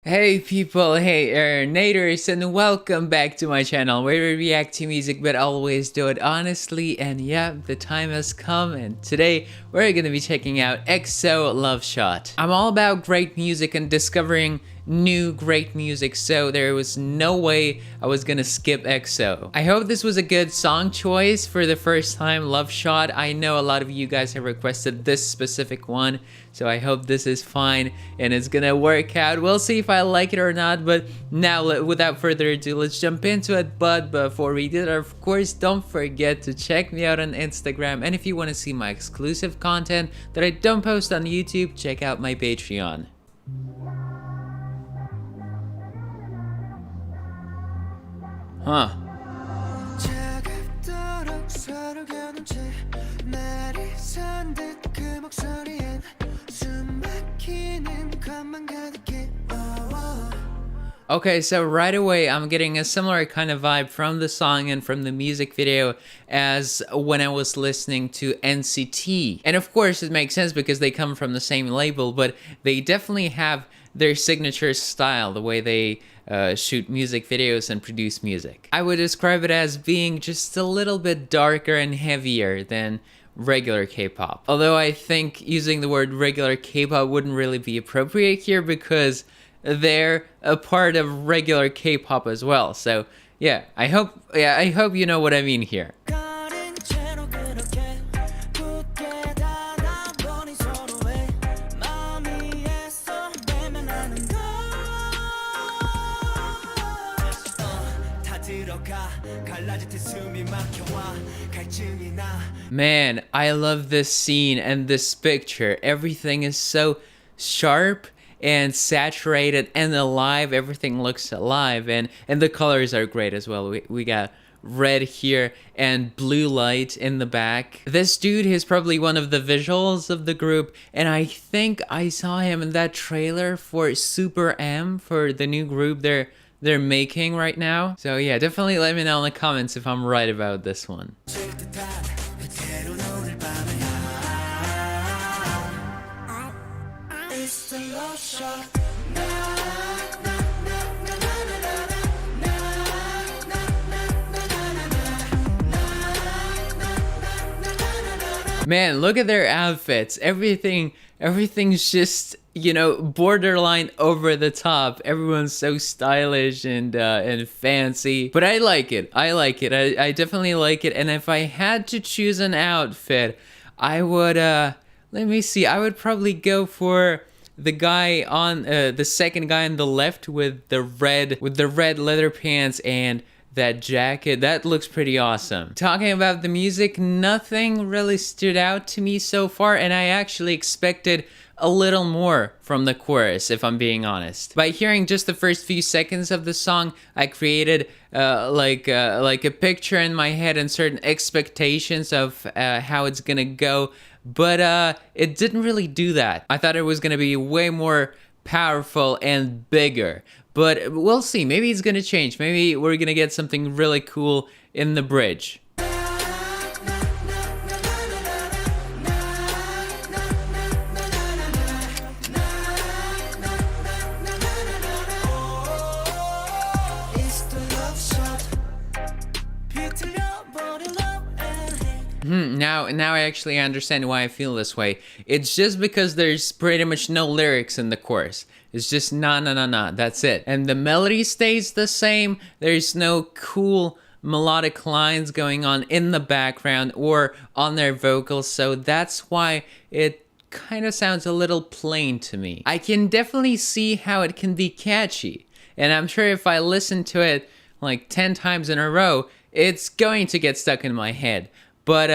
Hey people, hey Naders, and welcome back to my channel where we react to music but always do it honestly. And yeah, the time has come, and today we're gonna be checking out EXO Love Shot. I'm all about great music and discovering new great music, so there was no way I was gonna skip EXO. I hope this was a good song choice for the first time, Love Shot. I know a lot of you guys have requested this specific one, so I hope this is fine and it's gonna work out. We'll see if I like it or not, but now without further ado, let's jump into it. But before we do that, of course, don't forget to check me out on Instagram, and if you want to see my exclusive content that I don't post on YouTube, check out my Patreon. Huh. Okay, so right away I'm getting a similar kind of vibe from the song and from the music video as when I was listening to NCT. And of course it makes sense because they come from the same label, but they definitely have their signature style, the way they shoot music videos and produce music. I would describe it as being just a little bit darker and heavier than regular K-pop. Although I think using the word regular K-pop wouldn't really be appropriate here because they're a part of regular K-pop as well. So yeah, I hope you know what I mean here. Man, I love this scene and this picture. Everything is so sharp and saturated and alive. Everything looks alive, and the colors are great as well. We got red here and blue light in the back. This dude is probably one of the visuals of the group, and I think I saw him in that trailer for Super M, for the new group they're making right now. So yeah, definitely let me know in the comments if I'm right about this one. Man, look at their outfits. Everything's just, you know, borderline over the top. Everyone's so stylish and fancy. But I like it. I definitely like it. And if I had to choose an outfit, I would let me see. I would probably go for the guy on the second guy on the left with the red leather pants and that jacket. That looks pretty awesome. Talking about the music, nothing really stood out to me so far, and I actually expected a little more from the chorus, if I'm being honest. By hearing just the first few seconds of the song, I created like a picture in my head and certain expectations of how it's gonna go, but it didn't really do that. I thought it was gonna be way more powerful and bigger, but we'll see. Maybe it's gonna change. Maybe we're gonna get something really cool in the bridge. Now I actually understand why I feel this way. It's just because there's pretty much no lyrics in the chorus. It's just na na na na, that's it. And the melody stays the same. There's no cool melodic lines going on in the background or on their vocals, so that's why it kind of sounds a little plain to me. I can definitely see how it can be catchy, and I'm sure if I listen to it like 10 times in a row, it's going to get stuck in my head. But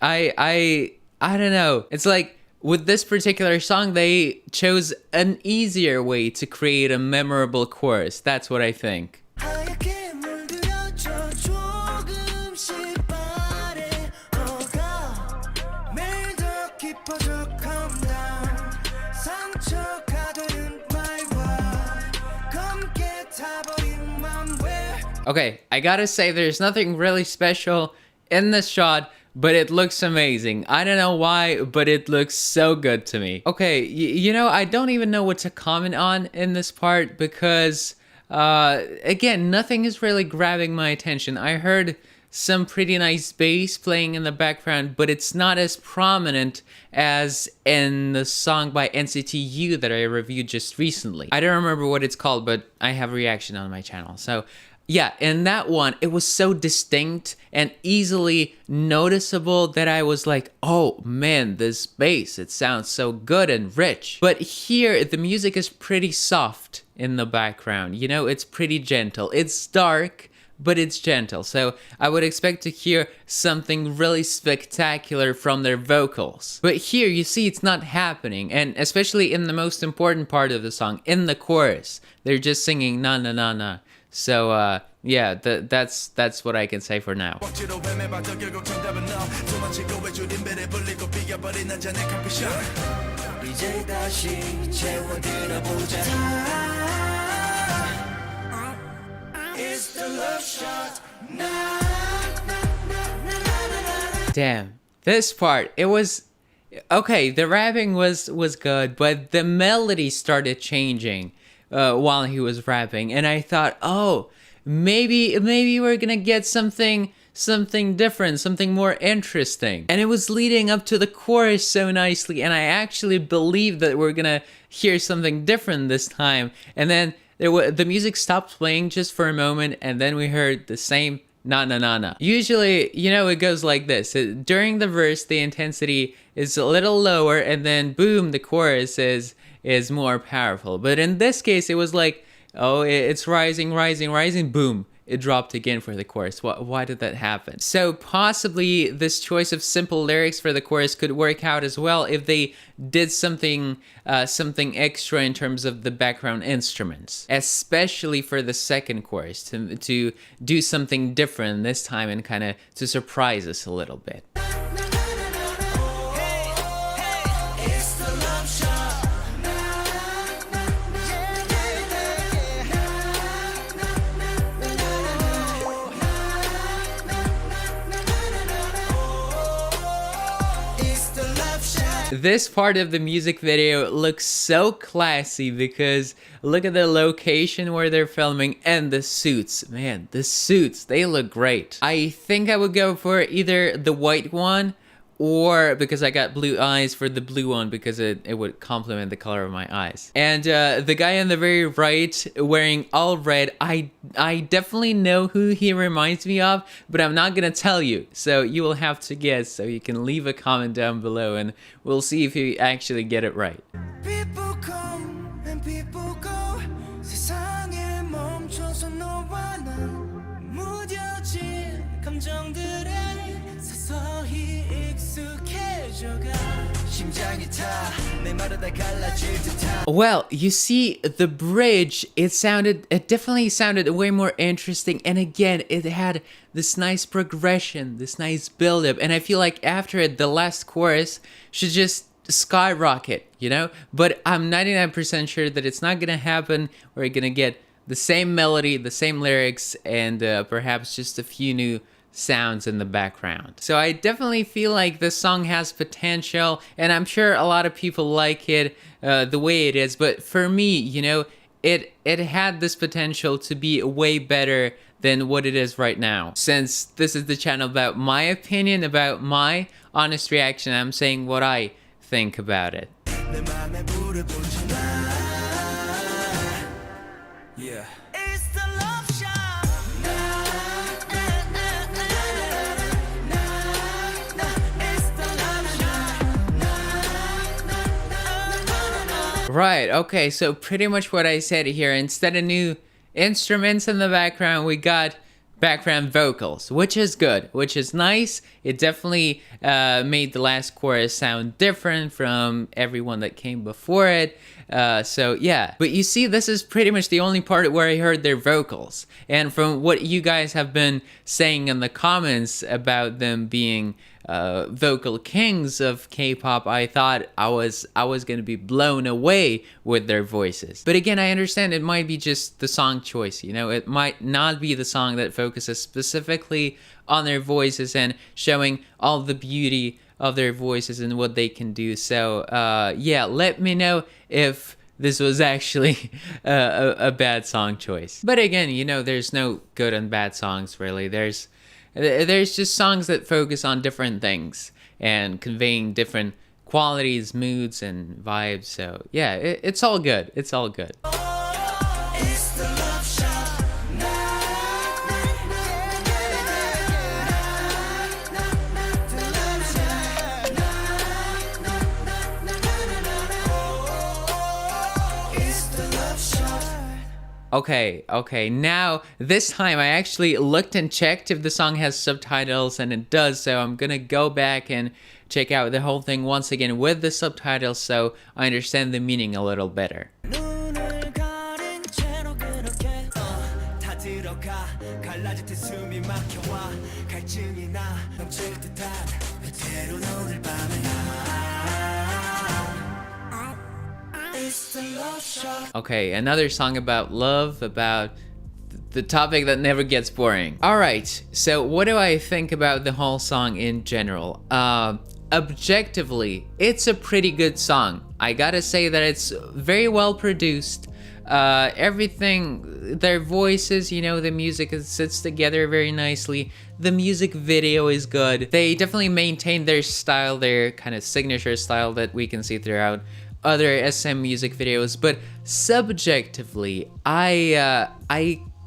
I don't know. It's like with this particular song, they chose an easier way to create a memorable chorus. That's what I think. Okay, I gotta say there's nothing really special in this shot, but it looks amazing. I don't know why, but it looks so good to me. Okay, you know, I don't even know what to comment on in this part because, again, nothing is really grabbing my attention. I heard some pretty nice bass playing in the background, but it's not as prominent as in the song by NCT U that I reviewed just recently. I don't remember what it's called, but I have a reaction on my channel. So yeah, in that one, it was so distinct and easily noticeable that I was like, oh man, this bass, it sounds so good and rich. But here, the music is pretty soft in the background. You know, it's pretty gentle. It's dark, but it's gentle. So I would expect to hear something really spectacular from their vocals. But here you see it's not happening, and especially in the most important part of the song, in the chorus, they're just singing na na na na. So yeah, that's what I can say for now. Damn, this part, it was okay. The rapping was good, but the melody started changing while he was rapping, and I thought, oh, maybe we're gonna get something different, something more interesting. And it was leading up to the chorus so nicely, and I actually believed that we're gonna hear something different this time. And then the music stopped playing just for a moment, and then we heard the same na na na na. Usually, you know, it goes like this. During the verse, the intensity is a little lower, and then boom, the chorus is more powerful. But in this case, it was like, oh, it's rising, rising, rising, boom, it dropped again for the chorus. Why did that happen? So possibly this choice of simple lyrics for the chorus could work out as well if they did something extra in terms of the background instruments, especially for the second chorus, to do something different this time and kind of to surprise us a little bit. This part of the music video looks so classy because look at the location where they're filming and the suits. Man, the suits, they look great. I think I would go for either the white one, or because I got blue eyes, for the blue one because it would complement the color of my eyes. And the guy on the very right wearing all red, I definitely know who he reminds me of, but I'm not gonna tell you. So you will have to guess, so you can leave a comment down below and we'll see if you actually get it right. People come and people go. 세상에 멈춰서 너와 나 무뎌진 감정들에 서서히 well, you see, the bridge, it definitely sounded way more interesting, and again, it had this nice progression, this nice build-up, and I feel like after it, the last chorus should just skyrocket, you know? But I'm 99% sure that it's not gonna happen. We're gonna get the same melody, the same lyrics, and perhaps just a few new sounds in the background. So I definitely feel like this song has potential, and I'm sure a lot of people like it the way it is, but for me, you know, it had this potential to be way better than what it is right now. Since this is the channel about my opinion, about my honest reaction, I'm saying what I think about it. Yeah. Right, okay, so pretty much what I said here. Instead of new instruments in the background, we got background vocals, which is good, which is nice. It definitely made the last chorus sound different from everyone that came before it. So yeah, but you see, this is pretty much the only part where I heard their vocals. And from what you guys have been saying in the comments about them being vocal kings of K-pop, I thought I was gonna be blown away with their voices. But again, I understand it might be just the song choice, you know, it might not be the song that focuses specifically on their voices and showing all the beauty of their voices and what they can do. So yeah, let me know if this was actually a bad song choice. But again, you know, there's no good and bad songs really. There's just songs that focus on different things and conveying different qualities, moods, and vibes. So yeah, it's all good. It's all good. Okay, now this time I actually looked and checked if the song has subtitles, and it does, so I'm gonna go back and check out the whole thing once again with the subtitles so I understand the meaning a little better. Okay, another song about love, about the topic that never gets boring. Alright, so what do I think about the whole song in general? Objectively, it's a pretty good song. I gotta say that it's very well produced. Everything, their voices, you know, the music sits together very nicely. The music video is good. They definitely maintain their style, their kind of signature style that we can see throughout other SM music videos, but subjectively, I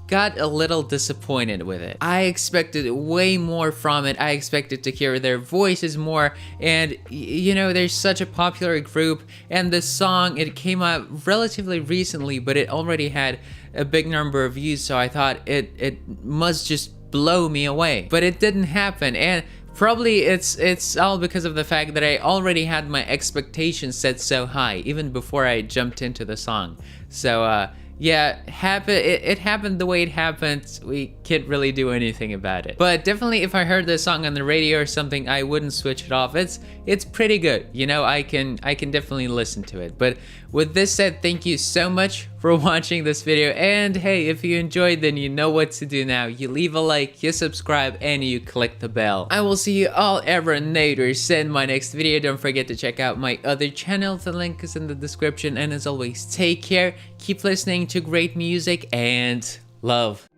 got a little disappointed with it. I expected way more from it. I expected to hear their voices more, and you know, they're such a popular group, and this song, it came out relatively recently, but it already had a big number of views, so I thought it must just blow me away. But it didn't happen, and probably it's all because of the fact that I already had my expectations set so high even before I jumped into the song. So yeah, it happened the way it happened. We can't really do anything about it. But definitely if I heard this song on the radio or something, I wouldn't switch it off. It's pretty good. You know, I can definitely listen to it. But with this said, thank you so much for watching this video. And hey, if you enjoyed, then you know what to do now. You leave a like, you subscribe, and you click the bell. I will see you all ever later in my next video. Don't forget to check out my other channel. The link is in the description. And as always, take care, keep listening to great music, and love.